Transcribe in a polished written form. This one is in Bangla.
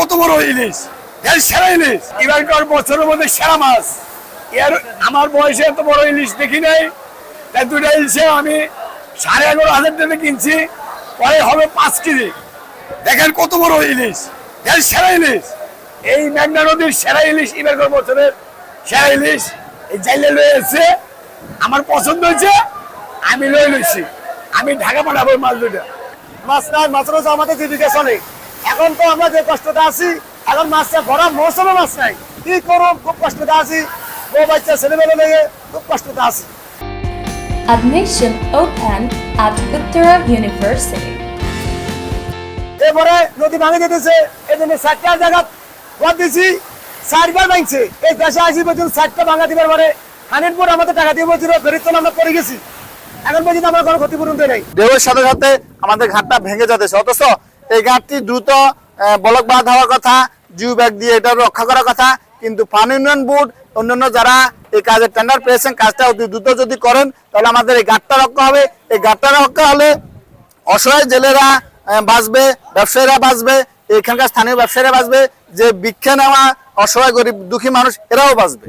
কত বড় ইলিশ, এর সেরা ইলিশ, এবারকার বছরের মধ্যে সেরা মাছ। এর আমার বয়সে এত বড় ইলিশ দেখি নাই। তাই দুটা ইলিশে আমি 11,500 টাকা কিনছি, পরে হবে 5 কেজি। দেখেন কত বড় ইলিশ, এর সেরা ইলিশ, এই মেঘনা নদীর সেরা ইলিশ, এবারকার বছরের সেরা ইলিশ। এই জাইলে লয়ে এসে আমার পছন্দ হয়েছে, আমি লয়ে লইছি। আমি ঢাকা পাঠাবো মাছ দুটা। মাছ নাই, মাছের হচ্ছে আমাদের জীবিকা চলে। এখন তো আমরা যে কষ্টতে আছি, এখন মাছটা ভরা মৌসুমে মাছ নাই, কি করব, খুব কষ্টতে আছি। বউ বাচ্চা ছেলেমেলে লেগে খুব কষ্টতে আছি। Admission open at Uttara University. এবারে নদী ভাঙে যেতেছে, এই জন্য 4টা জায়গা বাদ দিয়েছি, 4বার ভাঙছে। এই দেশে আসি পর্যন্ত 4টা ভাঙা দিবার পরে 100 আমাদের টাকা দিয়ে বলছিল, ফেরত আমরা পড়ে গেছি। এখন পর্যন্ত আমার কোনো ক্ষতিপূরণ দেয় নাই। ঢেউয়ের সাথে সাথে আমাদের ঘাটটা ভেঙে যাচ্ছে, অথচ এই ঘাটটি দ্রুত ব্লক বাঁধ হওয়ার কথা, জিও ব্যাগ দিয়ে এটা রক্ষা করার কথা। কিন্তু পানি উন্নয়ন বোর্ড অন্যান্য যারা এই কাজের টেন্ডার পেয়েছেন, কাজটা অতি দ্রুত যদি করেন তাহলে আমাদের এই ঘাটটা রক্ষা হবে। এই ঘাটটা রক্ষা হলে অসহায় জেলেরা বাঁচবে, ব্যবসায়ীরা বাঁচবে, এখানকার স্থানীয় ব্যবসায়ীরা বাঁচবে, যে ভিক্ষা নেওয়া অসহায় গরিব দুঃখী মানুষ এরাও বাঁচবে।